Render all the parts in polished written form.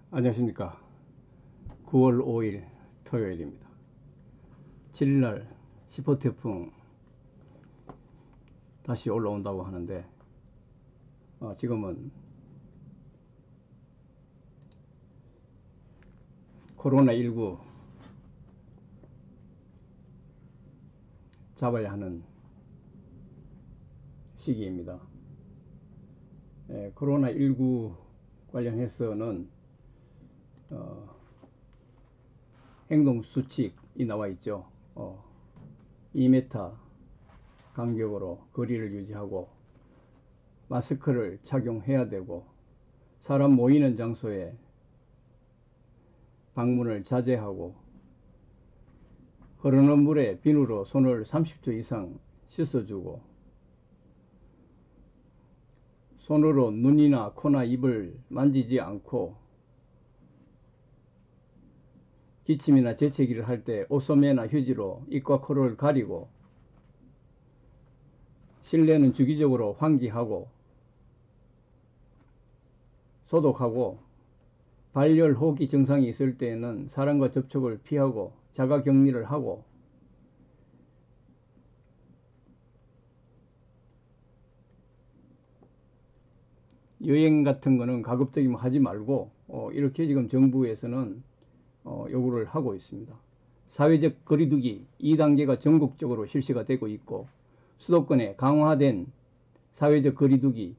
안녕하십니까. 9월 5일 토요일입니다. 7일날 10호 태풍 다시 올라온다고 하는데 지금은 코로나19 잡아야 하는 시기입니다. 코로나19 관련해서는 행동수칙이 나와 있죠. 2m 간격으로 거리를 유지하고 마스크를 착용해야 되고 사람 모이는 장소에 방문을 자제하고 흐르는 물에 비누로 손을 30초 이상 씻어주고 손으로 눈이나 코나 입을 만지지 않고 기침이나 재채기를 할 때 옷소매나 휴지로 입과 코를 가리고 실내는 주기적으로 환기하고 소독하고 발열 호흡기 증상이 있을 때에는 사람과 접촉을 피하고 자가격리를 하고 여행 같은 거는 가급적이면 하지 말고 이렇게 지금 정부에서는 요구를 하고 있습니다. 사회적 거리두기 2단계가 전국적으로 실시가 되고 있고 수도권에 강화된 사회적 거리두기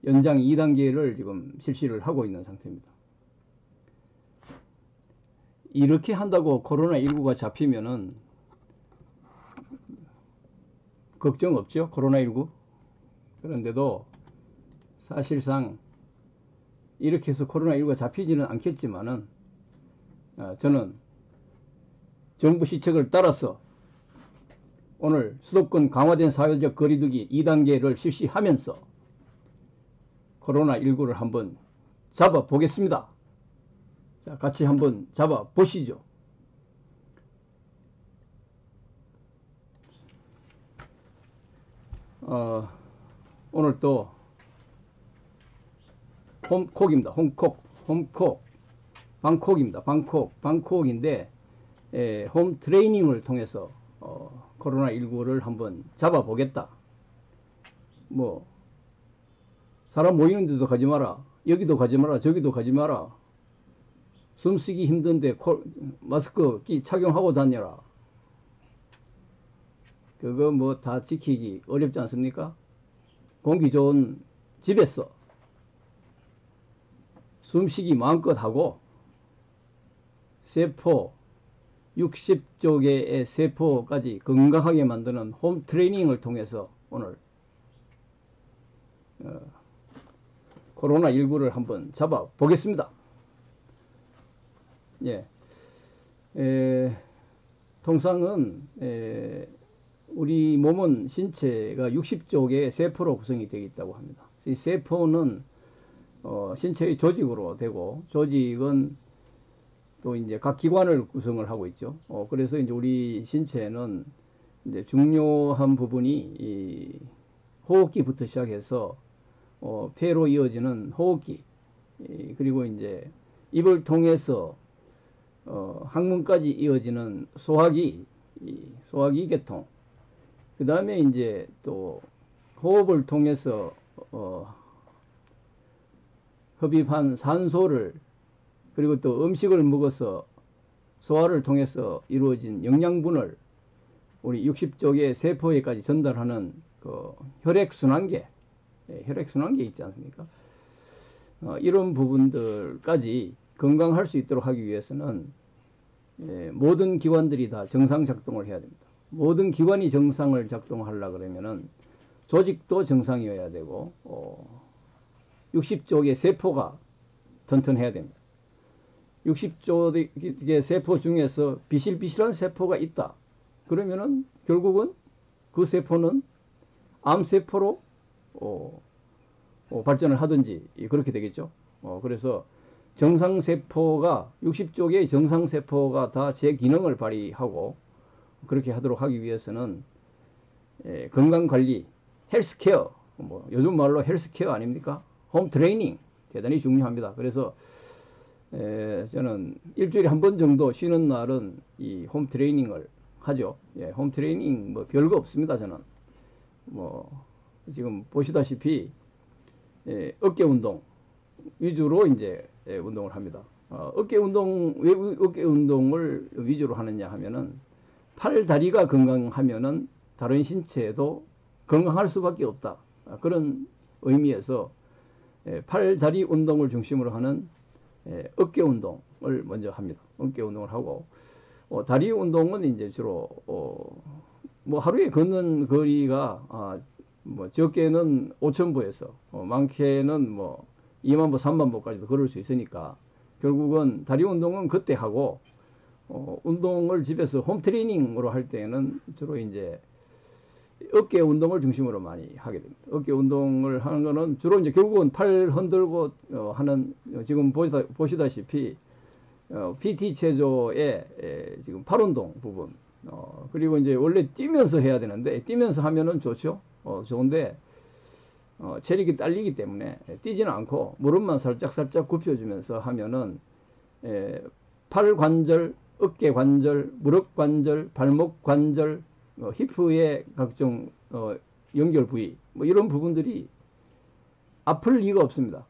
연장 2단계를 지금 실시를 하고 있는 상태입니다. 이렇게 한다고 코로나19가 잡히면은 걱정 없죠. 코로나19. 그런데도 사실상 이렇게 해서 코로나19가 잡히지는 않겠지만은 저는 정부 시책을 따라서 오늘 수도권 강화된 사회적 거리두기 2단계를 실시하면서 코로나19를 한번 잡아보겠습니다. 자, 같이 한번 잡아보시죠. 오늘 또 홈콕입니다. 홈콕 방콕입니다. 방콕인데 홈 트레이닝을 통해서 코로나19를 한번 잡아보겠다. 뭐 사람 모이는 데도 가지 마라, 여기도 가지 마라, 저기도 가지 마라, 숨쉬기 힘든데 마스크 착용하고 다녀라. 그거 뭐 다 지키기 어렵지 않습니까? 공기 좋은 집에서 숨쉬기 마음껏 하고 세포 60조 개의 세포까지 건강하게 만드는 홈 트레이닝을 통해서 오늘 코로나19를 한번 잡아 보겠습니다. 예. 통상은 우리 몸은 신체가 60조 개의 세포로 구성이 되어 있다고 합니다. 이 세포는 신체의 조직으로 되고 조직은 또 이제 각 기관을 구성을 하고 있죠. 그래서 이제 우리 신체는 이제 중요한 부분이 이 호흡기부터 시작해서 폐로 이어지는 호흡기, 그리고 이제 입을 통해서 항문까지 이어지는 소화기 계통, 그 다음에 이제 또 호흡을 통해서 흡입한 산소를, 그리고 또 음식을 먹어서 소화를 통해서 이루어진 영양분을 우리 60조 개의 세포에까지 전달하는 그 혈액순환계 있지 않습니까? 이런 부분들까지 건강할 수 있도록 하기 위해서는 모든 기관들이 다 정상 작동을 해야 됩니다. 모든 기관이 정상을 작동하려고 그러면은 조직도 정상이어야 되고 60조 개의 세포가 튼튼해야 됩니다. 60조 개의 세포 중에서 비실비실한 세포가 있다. 그러면은 결국은 그 세포는 암세포로 발전을 하든지 그렇게 되겠죠. 그래서 정상세포가 60조 개의 정상세포가 다 제 기능을 발휘하고 그렇게 하도록 하기 위해서는 건강관리, 헬스케어, 뭐 요즘 말로 헬스케어 아닙니까? 홈 트레이닝, 대단히 중요합니다. 그래서 저는 일주일에 한 번 정도 쉬는 날은 이 홈 트레이닝을 하죠. 예, 홈 트레이닝 뭐 별거 없습니다. 저는 뭐 지금 보시다시피 어깨 운동 위주로 이제 운동을 합니다. 어깨 운동, 왜 어깨 운동을 위주로 하느냐 하면은 팔, 다리가 건강하면은 다른 신체도 건강할 수밖에 없다. 그런 의미에서 팔, 다리 운동을 중심으로 하는 어깨 운동을 먼저 합니다. 어깨 운동을 하고, 다리 운동은 이제 주로, 뭐 하루에 걷는 거리가, 뭐 적게는 5,000보에서, 많게는 뭐 2만 보, 3만 보까지도 걸을 수 있으니까, 결국은 다리 운동은 그때 하고, 운동을 집에서 홈 트레이닝으로 할 때는 주로 이제 어깨 운동을 중심으로 많이 하게 됩니다. 어깨 운동을 하는 거는 주로 이제 결국은 팔 흔들고 하는, 지금 보시다시피 PT 체조의 지금 팔 운동 부분, 그리고 이제 원래 뛰면서 해야 되는데 뛰면서 하면은 좋죠. 좋은데 체력이 딸리기 때문에 뛰지는 않고 무릎만 살짝 굽혀주면서 하면은 팔 관절, 어깨 관절, 무릎 관절, 발목 관절, 히프의 각종 연결 부위, 뭐 이런 부분들이 아플 리가 없습니다.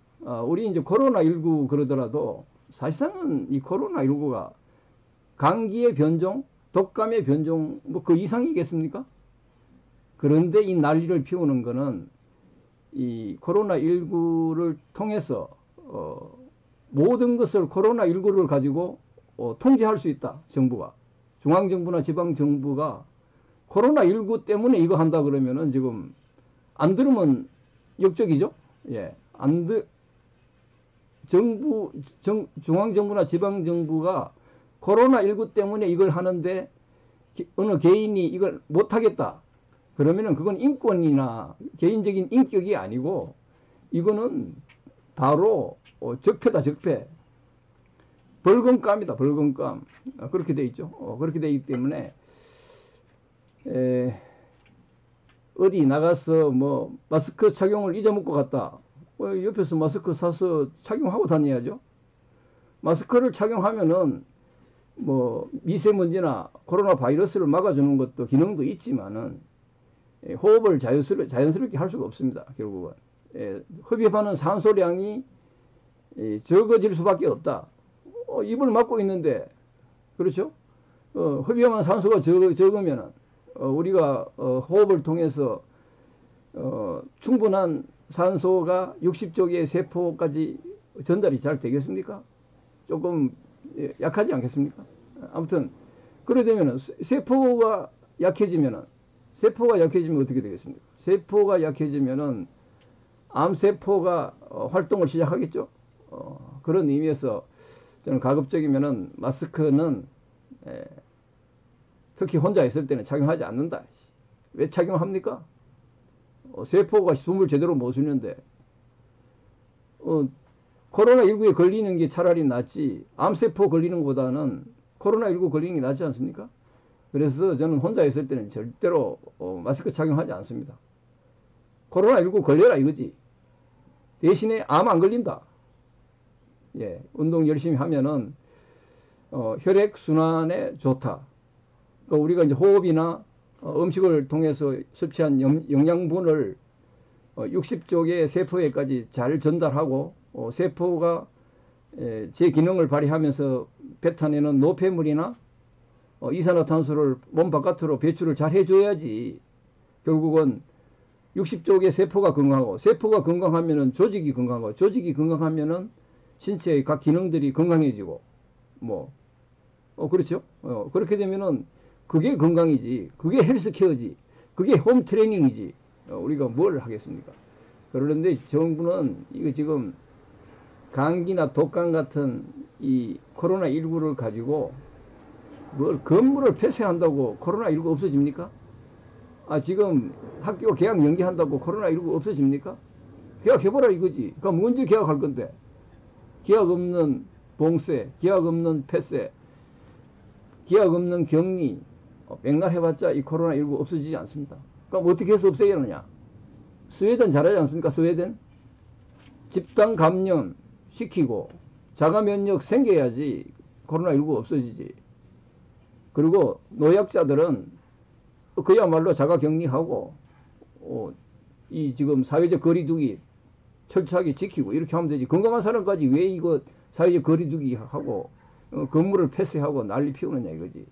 우리 이제 코로나19 그러더라도 사실상은 이 코로나19가 감기의 변종, 독감의 변종, 뭐 그 이상이겠습니까? 그런데 이 난리를 피우는 거는 이 코로나19를 통해서 모든 것을 코로나19를 가지고 통제할 수 있다. 정부가, 중앙정부나 지방정부가 코로나19 때문에 이거 한다 그러면은 지금 안 들으면 역적이죠. 예, 중앙정부나 지방정부가 코로나19 때문에 이걸 하는데 어느 개인이 이걸 못하겠다 그러면은 그건 인권이나 개인적인 인격이 아니고 이거는 바로 적폐다. 적폐, 벌금감이다. 벌금감. 그렇게 돼 있죠. 그렇게 돼 있기 때문에 어디 나가서 뭐 마스크 착용을 잊어먹고 갔다, 옆에서 마스크 사서 착용하고 다녀야죠. 마스크를 착용하면은 뭐 미세먼지나 코로나 바이러스를 막아주는 것도 기능도 있지만은 호흡을 자연스럽게 할 수가 없습니다. 결국은 흡입하는 산소량이 적어질 수밖에 없다. 입을 막고 있는데, 그렇죠? 흡입하는 산소가 적으면은 우리가 호흡을 통해서 충분한 산소가 60쪽의 세포까지 전달이 잘 되겠습니까? 조금 약하지 않겠습니까? 아무튼 그래 되면은 세포가 약해지면 어떻게 되겠습니까? 세포가 약해지면은 암세포가 활동을 시작하겠죠. 그런 의미에서 저는 가급적이면은 마스크는 특히 혼자 있을 때는 착용하지 않는다. 왜 착용합니까? 세포가 숨을 제대로 못 쉬는데 코로나19에 걸리는 게 차라리 낫지, 암세포 걸리는 것보다는 코로나19 걸리는 게 낫지 않습니까? 그래서 저는 혼자 있을 때는 절대로 마스크 착용하지 않습니다. 코로나19 걸려라 이거지. 대신에 암 안 걸린다. 예, 운동 열심히 하면은 혈액순환에 좋다. 그러니까 우리가 이제 호흡이나 음식을 통해서 섭취한 영양분을 60쪽의 세포에까지 잘 전달하고 세포가 제 기능을 발휘하면서 뱉어내는 노폐물이나 이산화탄소를 몸 바깥으로 배출을 잘 해줘야지 결국은 60쪽의 세포가 건강하고, 세포가 건강하면은 조직이 건강하고, 조직이 건강하면은 신체의 각 기능들이 건강해지고, 그렇죠? 그렇게 되면은 그게 건강이지, 그게 헬스케어지, 그게 홈 트레이닝이지, 우리가 뭘 하겠습니까? 그런데 정부는 이거 지금 감기나 독감 같은 이 코로나19를 가지고 뭘 건물을 폐쇄한다고 코로나19 없어집니까? 지금 학교 개학 연기한다고 코로나19 없어집니까? 개학해보라 이거지. 그럼 언제 개학할 건데? 개학 없는 봉쇄, 개학 없는 폐쇄, 개학 없는 격리, 맥날 해봤자 이 코로나19 없어지지 않습니다. 그럼 어떻게 해서 없애야 하느냐? 스웨덴 잘하지 않습니까? 스웨덴? 집단 감염 시키고 자가 면역 생겨야지 코로나19 없어지지. 그리고 노약자들은 그야말로 자가 격리하고 이 지금 사회적 거리두기 철저하게 지키고 이렇게 하면 되지. 건강한 사람까지 왜 이거 사회적 거리두기 하고 건물을 폐쇄하고 난리 피우느냐 이거지.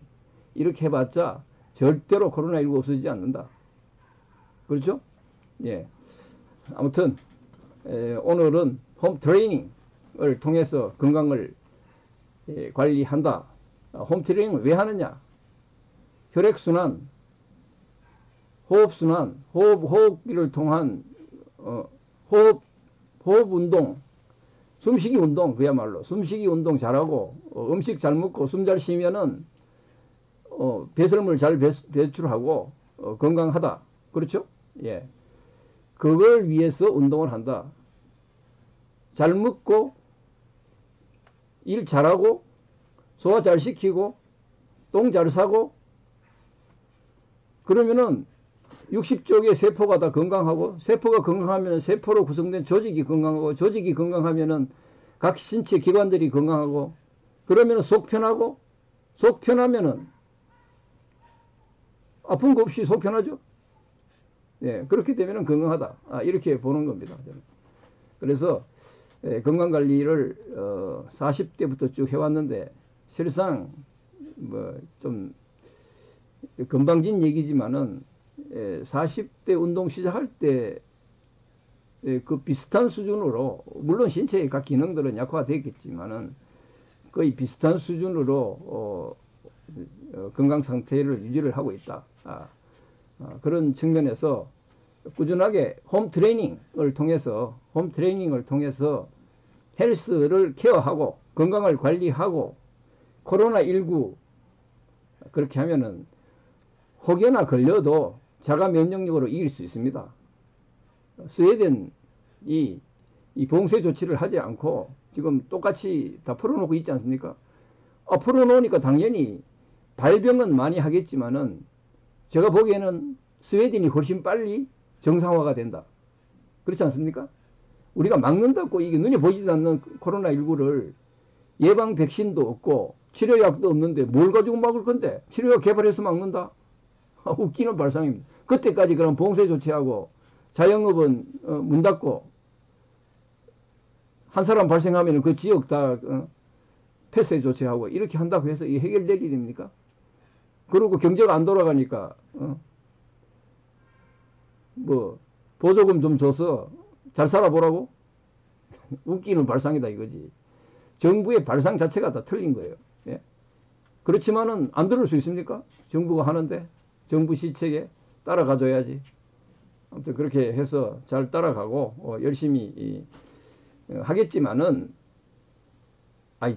이렇게 해봤자 절대로 코로나19 없어지지 않는다. 그렇죠? 예. 아무튼 오늘은 홈 트레이닝을 통해서 건강을 관리한다. 홈 트레이닝을 왜 하느냐? 혈액순환, 호흡순환, 호흡기를 통한 호흡 운동, 숨쉬기 운동, 그야말로 숨쉬기 운동 잘하고 음식 잘 먹고 숨 잘 쉬면은 배설물 잘 배출하고 건강하다. 그렇죠? 예. 그걸 위해서 운동을 한다. 잘 먹고 일 잘하고 소화 잘 시키고 똥 잘 싸고 그러면은 60쪽의 세포가 다 건강하고 세포가 건강하면 세포로 구성된 조직이 건강하고 조직이 건강하면은 각 신체 기관들이 건강하고 그러면은 속 편하고 속 편하면은 아픈 거 없이 속 편하죠. 예, 그렇게 되면은 건강하다. 이렇게 보는 겁니다. 저는. 그래서 건강관리를 40대부터 쭉 해왔는데 실상 뭐 좀 건방진 얘기지만은 40대 운동 시작할 때 그 비슷한 수준으로 물론 신체의 각 기능들은 약화되겠지만은 거의 비슷한 수준으로 건강 상태를 유지를 하고 있다. 그런 측면에서 꾸준하게 홈 트레이닝을 통해서 헬스를 케어하고 건강을 관리하고 코로나19 그렇게 하면은 혹여나 걸려도 자가 면역력으로 이길 수 있습니다. 스웨덴이 이 봉쇄 조치를 하지 않고 지금 똑같이 다 풀어놓고 있지 않습니까? 풀어놓으니까 당연히 발병은 많이 하겠지만은 제가 보기에는 스웨덴이 훨씬 빨리 정상화가 된다. 그렇지 않습니까? 우리가 막는다고 이게 눈에 보이지도 않는 코로나19를 예방 백신도 없고 치료약도 없는데 뭘 가지고 막을 건데 치료약 개발해서 막는다? 웃기는 발상입니다. 그때까지 그럼 봉쇄 조치하고 자영업은 문 닫고 한 사람 발생하면 그 지역 다 폐쇄 조치하고 이렇게 한다고 해서 이게 해결될 일입니까? 그리고 경제가 안 돌아가니까 뭐 보조금 좀 줘서 잘 살아보라고? 웃기는 발상이다 이거지. 정부의 발상 자체가 다 틀린 거예요. 예? 그렇지만은 안 들을 수 있습니까? 정부가 하는데 정부 시책에 따라가줘야지. 아무튼 그렇게 해서 잘 따라가고 열심히 하겠지만은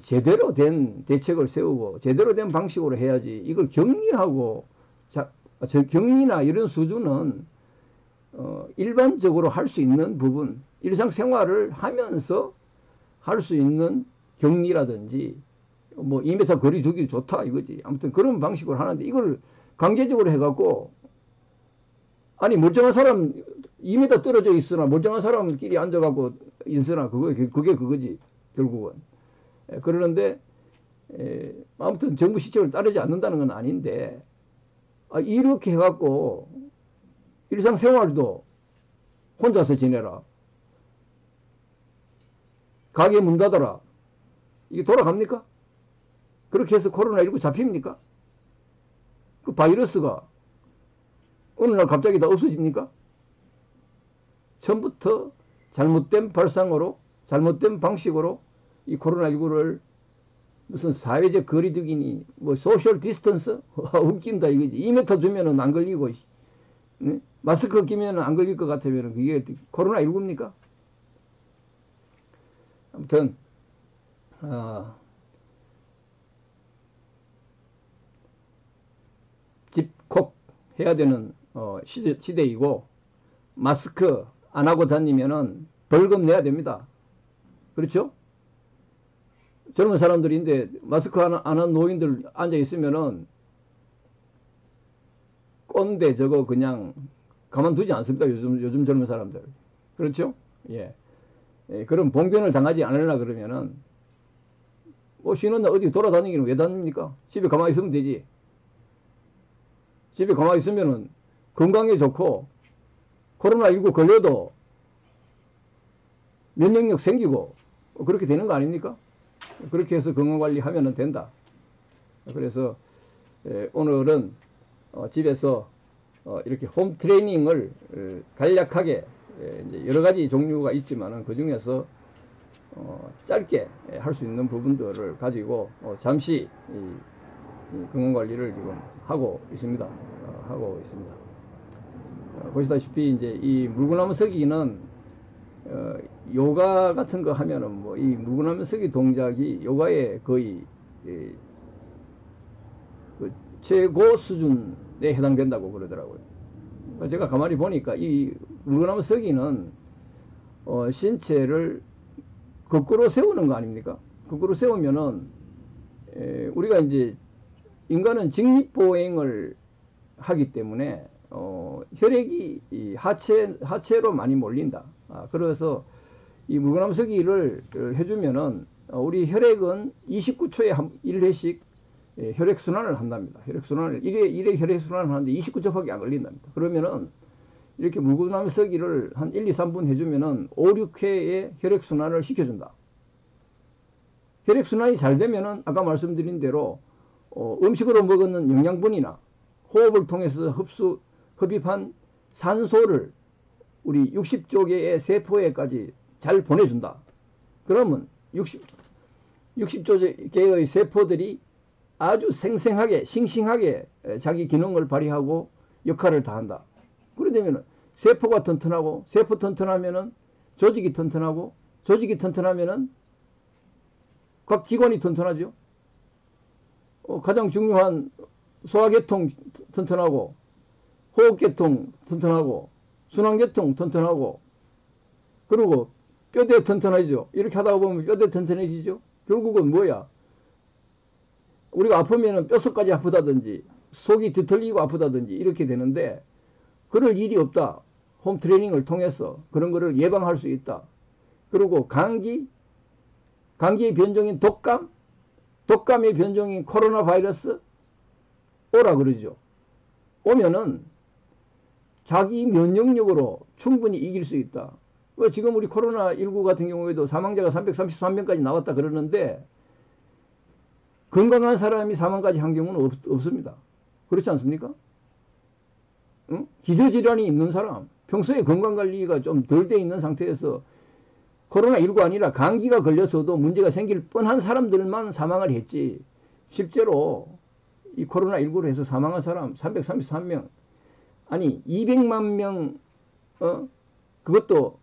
제대로 된 대책을 세우고 제대로 된 방식으로 해야지. 이걸 격리하고 격리나 이런 수준은 일반적으로 할 수 있는 부분, 일상생활을 하면서 할 수 있는 격리라든지 뭐 2m 거리 두기 좋다 이거지. 아무튼 그런 방식으로 하는데 이걸 강제적으로 해갖고 아니 멀쩡한 사람 2m 떨어져 있으나 멀쩡한 사람끼리 앉아갖고 인서나 그게 그거지 결국은. 그러는데 아무튼 정부 시책을 따르지 않는다는 건 아닌데 이렇게 해갖고 일상생활도 혼자서 지내라. 가게 문 닫아라. 이게 돌아갑니까? 그렇게 해서 코로나19 잡힙니까? 그 바이러스가 어느 날 갑자기 다 없어집니까? 처음부터 잘못된 발상으로 잘못된 방식으로 이 코로나19를 무슨 사회적 거리두기니 뭐 소셜 디스턴스 웃긴다 이거지. 2m 주면은 안 걸리고 네? 마스크 끼면 안 걸릴 것 같으면 그게 코로나19입니까? 아무튼 집콕 해야 되는 시대이고 마스크 안 하고 다니면은 벌금 내야 됩니다. 그렇죠? 젊은 사람들인데 마스크 안 한 노인들 앉아 있으면은 꼰대 저거 그냥 가만두지 않습니다. 요즘 젊은 사람들. 그렇죠? 예. 그런 봉변을 당하지 않으려 그러면은 뭐 쉬는 날 어디 돌아다니기는 왜 다닙니까? 집에 가만히 있으면 되지. 집에 가만히 있으면은 건강에 좋고 코로나19 걸려도 면역력 생기고 그렇게 되는 거 아닙니까? 그렇게 해서 건강관리 하면 된다. 그래서 오늘은 집에서 이렇게 홈 트레이닝을 간략하게 이제 여러 가지 종류가 있지만은 그 중에서 짧게 할 수 있는 부분들을 가지고 잠시 이 건강관리를 지금 하고 있습니다. 보시다시피 이제 이 물구나무 서기는 요가 같은 거 하면은 뭐 이 물구나무 서기 동작이 요가의 거의 그 최고 수준에 해당된다고 그러더라고요. 제가 가만히 보니까 이 물구나무 서기는 신체를 거꾸로 세우는 거 아닙니까? 거꾸로 세우면은 우리가 이제 인간은 직립보행을 하기 때문에 혈액이 이 하체로 많이 몰린다. 그래서 이 물구나무 서기를 해주면은 우리 혈액은 29초에 1회씩 혈액순환을 한답니다. 혈액순환을 1회 혈액순환을 하는데 29초밖에 안 걸린답니다. 그러면은 이렇게 물구나무 서기를 한 1, 2, 3분 해주면은 5, 6회의 혈액순환을 시켜준다. 혈액순환이 잘 되면은 아까 말씀드린 대로 음식으로 먹는 영양분이나 호흡을 통해서 흡입한 산소를 우리 60조 개의 세포에까지 잘 보내준다. 그러면 60조 개의 세포들이 아주 생생하게, 싱싱하게 자기 기능을 발휘하고 역할을 다한다. 그러게 되면 세포가 튼튼하고, 세포 튼튼하면은 조직이 튼튼하고, 조직이 튼튼하면은 각 기관이 튼튼하죠. 가장 중요한 소화계통 튼튼하고, 호흡계통 튼튼하고, 순환계통 튼튼하고, 그리고 뼈대 튼튼해지죠. 이렇게 하다 보면 뼈대 튼튼해지죠. 결국은 뭐야? 우리가 아프면은 뼛속까지 아프다든지, 속이 뒤틀리고 아프다든지 이렇게 되는데, 그럴 일이 없다. 홈 트레이닝을 통해서 그런 거를 예방할 수 있다. 그리고 감기의 변종인 독감의 변종인 코로나 바이러스 오라 그러죠. 오면은 자기 면역력으로 충분히 이길 수 있다. 지금 우리 코로나19 같은 경우에도 사망자가 333명까지 나왔다 그러는데 건강한 사람이 사망까지 한 경우는 없습니다. 그렇지 않습니까? 응? 기저질환이 있는 사람, 평소에 건강관리가 좀 덜 돼 있는 상태에서 코로나19 아니라 감기가 걸려서도 문제가 생길 뻔한 사람들만 사망을 했지, 실제로 이 코로나19로 해서 사망한 사람 333명, 아니 200만 명, 그것도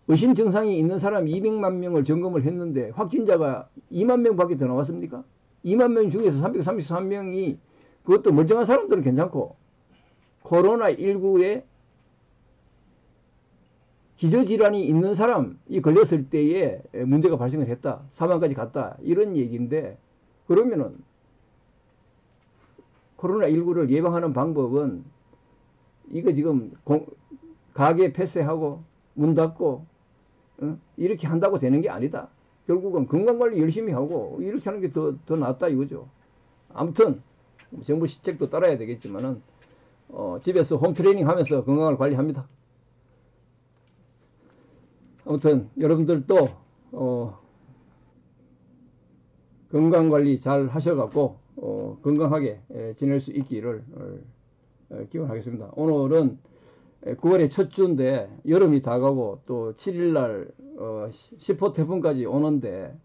의심 증상이 있는 사람 200만 명을 점검을 했는데 확진자가 2만 명밖에 더 나왔습니까? 2만 명 중에서 333명이 그것도 멀쩡한 사람들은 괜찮고 코로나19에 기저질환이 있는 사람이 걸렸을 때에 문제가 발생을 했다. 사망까지 갔다. 이런 얘기인데, 그러면은 코로나19를 예방하는 방법은 이거 지금 가게 폐쇄하고 문 닫고 이렇게 한다고 되는 게 아니다. 결국은 건강관리 열심히 하고 이렇게 하는 게 더 낫다 이거죠. 아무튼 정부 시책도 따라야 되겠지만은 집에서 홈트레이닝 하면서 건강을 관리합니다. 아무튼 여러분들도 건강관리 잘 하셔갖고 건강하게 지낼 수 있기를 기원하겠습니다. 오늘은 9월의 첫 주인데 여름이 다가고 또 7일날 10호 태풍까지 오는데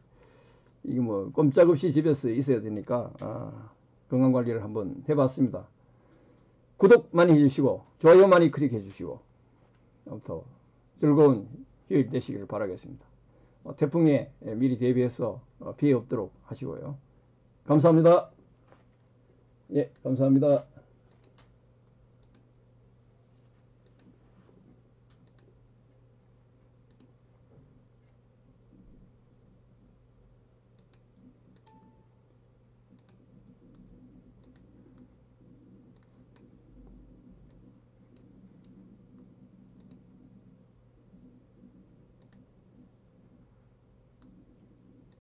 이게 뭐 꼼짝없이 집에서 있어야 되니까 건강관리를 한번 해봤습니다. 구독 많이 해주시고 좋아요 많이 클릭해 주시고 아무튼 즐거운 휴일 되시길 바라겠습니다. 태풍에 미리 대비해서 피해 없도록 하시고요. 감사합니다. 예, 감사합니다.